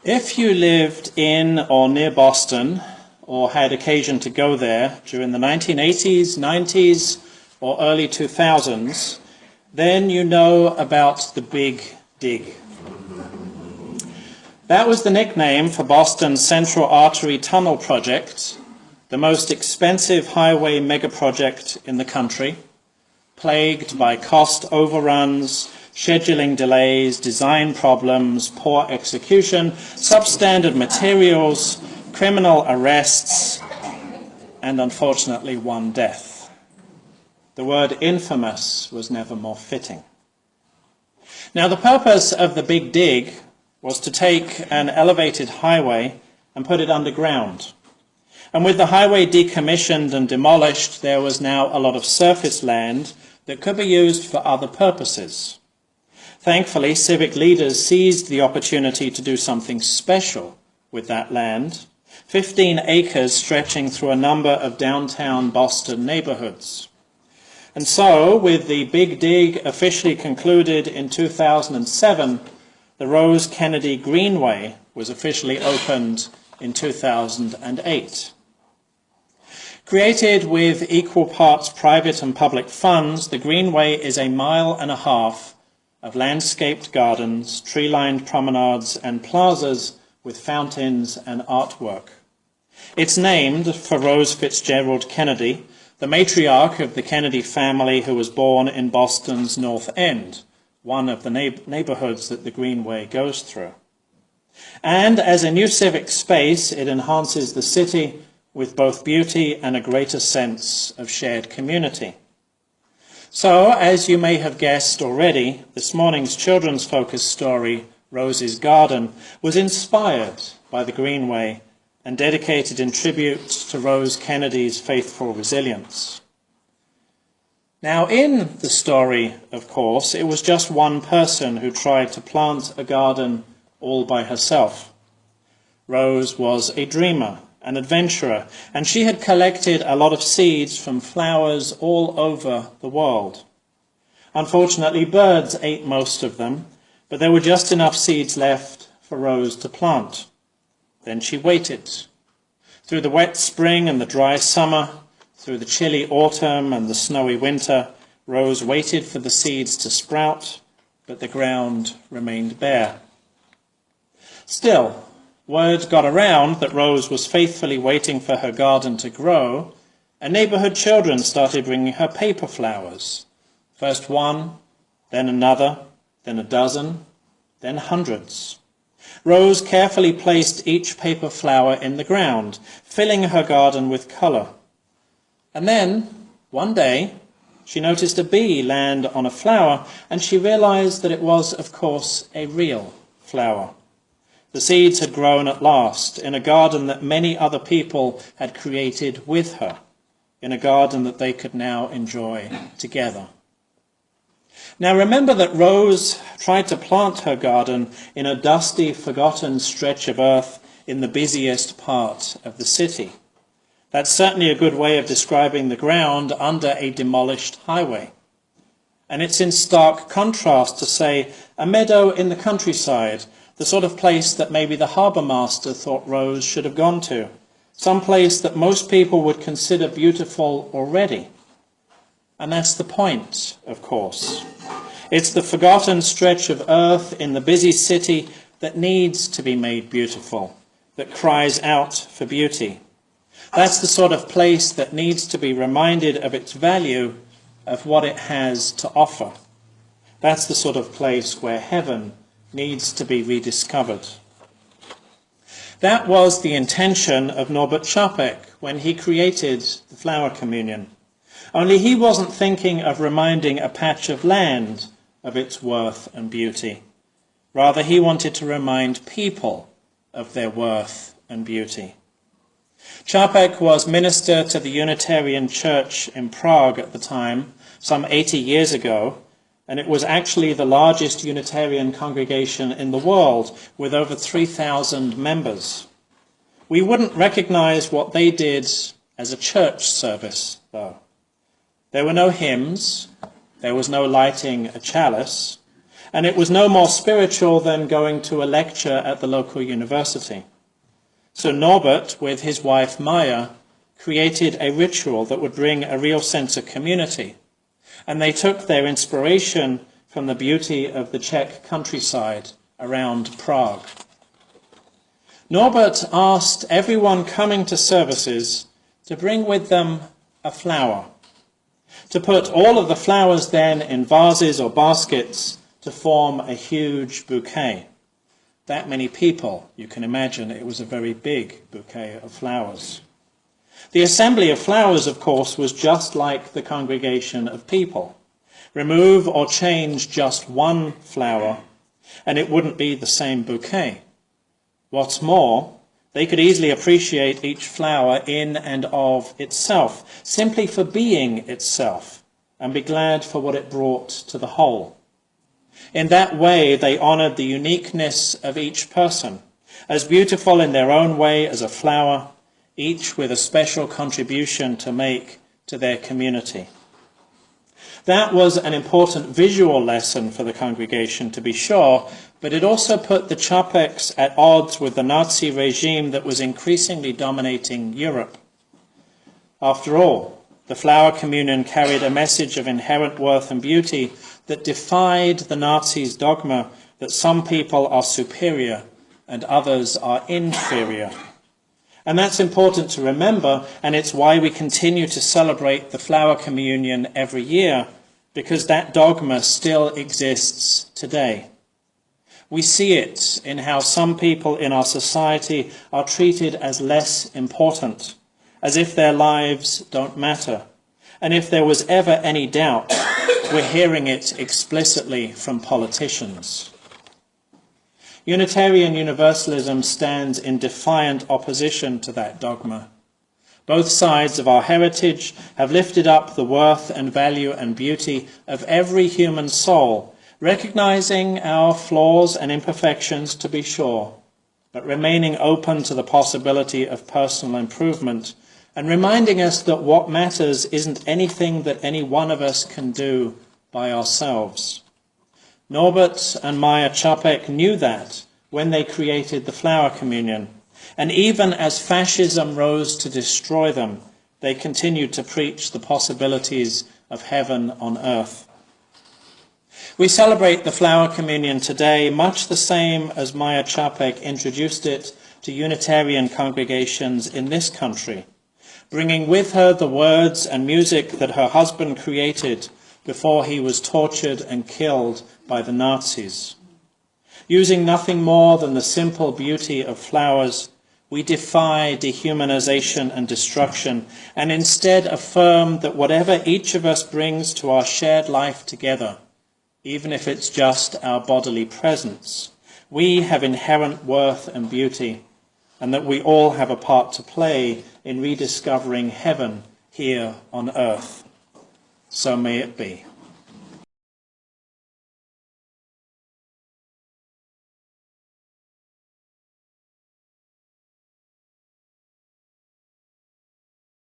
If you lived in or near Boston, or had occasion to go there during the 1980s, 90s, or early 2000s, then you know about the Big Dig. That was the nickname for Boston's Central Artery Tunnel project, the most expensive highway megaproject in the country, plagued by cost overruns, scheduling delays, design problems, poor execution, substandard materials, criminal arrests, and unfortunately one death. The word infamous was never more fitting. Now, the purpose of the Big Dig was to take an elevated highway and put it underground. And with the highway decommissioned and demolished, there was now a lot of surface land that could be used for other purposes. Thankfully, civic leaders seized the opportunity to do something special with that land, 15 acres stretching through a number of downtown Boston neighborhoods. And so, with the Big Dig officially concluded in 2007, the Rose Kennedy Greenway was officially opened in 2008. Created with equal parts private and public funds, the Greenway is a mile and a half of landscaped gardens, tree-lined promenades and plazas with fountains and artwork. It's named for Rose Fitzgerald Kennedy, the matriarch of the Kennedy family who was born in Boston's North End, one of the neighborhoods that the Greenway goes through. And as a new civic space, it enhances the city with both beauty and a greater sense of shared community. So, as you may have guessed already, this morning's children's focus story, Rose's Garden, was inspired by the Greenway and dedicated in tribute to Rose Kennedy's faithful resilience. Now, in the story, of course, it was just one person who tried to plant a garden all by herself. Rose was a dreamer, an adventurer, and she had collected a lot of seeds from flowers all over the world. Unfortunately, birds ate most of them, but there were just enough seeds left for Rose to plant. Then she waited. Through the wet spring and the dry summer, through the chilly autumn and the snowy winter, Rose waited for the seeds to sprout, but the ground remained bare. Still, word got around that Rose was faithfully waiting for her garden to grow, and neighborhood children started bringing her paper flowers. First one, then another, then a dozen, then hundreds. Rose carefully placed each paper flower in the ground, filling her garden with color. And then, one day, she noticed a bee land on a flower, and she realized that it was, of course, a real flower. The seeds had grown at last in a garden that many other people had created with her, in a garden that they could now enjoy together. Now remember that Rose tried to plant her garden in a dusty, forgotten stretch of earth in the busiest part of the city. That's certainly a good way of describing the ground under a demolished highway. And it's in stark contrast to, say, a meadow in the countryside, the sort of place that maybe the harbour master thought Rose should have gone to, some place that most people would consider beautiful already. And that's the point, of course. It's the forgotten stretch of earth in the busy city that needs to be made beautiful, that cries out for beauty. That's the sort of place that needs to be reminded of its value, of what it has to offer. That's the sort of place where heaven needs to be rediscovered. That was the intention of Norbert Čapek when he created the Flower Communion. Only he wasn't thinking of reminding a patch of land of its worth and beauty. Rather, he wanted to remind people of their worth and beauty. Čapek was minister to the Unitarian Church in Prague at the time, some 80 years ago, and it was actually the largest Unitarian congregation in the world, with over 3,000 members. We wouldn't recognize what they did as a church service, though. There were no hymns, there was no lighting a chalice, and it was no more spiritual than going to a lecture at the local university. So Norbert, with his wife Maya, created a ritual that would bring a real sense of community, and they took their inspiration from the beauty of the Czech countryside around Prague. Norbert asked everyone coming to services to bring with them a flower, to put all of the flowers then in vases or baskets to form a huge bouquet. That many people, you can imagine it was a very big bouquet of flowers. The assembly of flowers, of course, was just like the congregation of people. Remove or change just one flower, and it wouldn't be the same bouquet. What's more, they could easily appreciate each flower in and of itself, simply for being itself, and be glad for what it brought to the whole. In that way, they honored the uniqueness of each person, as beautiful in their own way as a flower, each with a special contribution to make to their community. That was an important visual lesson for the congregation, to be sure, but it also put the Čapeks at odds with the Nazi regime that was increasingly dominating Europe. After all, the flower communion carried a message of inherent worth and beauty that defied the Nazis' dogma that some people are superior and others are inferior. And that's important to remember, and it's why we continue to celebrate the flower communion every year, because that dogma still exists today. We see it in how some people in our society are treated as less important, as if their lives don't matter. And if there was ever any doubt, we're hearing it explicitly from politicians. Unitarian Universalism stands in defiant opposition to that dogma. Both sides of our heritage have lifted up the worth and value and beauty of every human soul, recognizing our flaws and imperfections, to be sure, but remaining open to the possibility of personal improvement, and reminding us that what matters isn't anything that any one of us can do by ourselves. Norbert and Maya Čapek knew that when they created the flower communion, and even as fascism rose to destroy them, they continued to preach the possibilities of heaven on earth. We celebrate the flower communion today much the same as Maya Čapek introduced it to Unitarian congregations in this country, bringing with her the words and music that her husband created before he was tortured and killed by the Nazis. Using nothing more than the simple beauty of flowers, we defy dehumanization and destruction, and instead affirm that whatever each of us brings to our shared life together, even if it's just our bodily presence, we have inherent worth and beauty, and that we all have a part to play in rediscovering heaven here on earth. So may it be.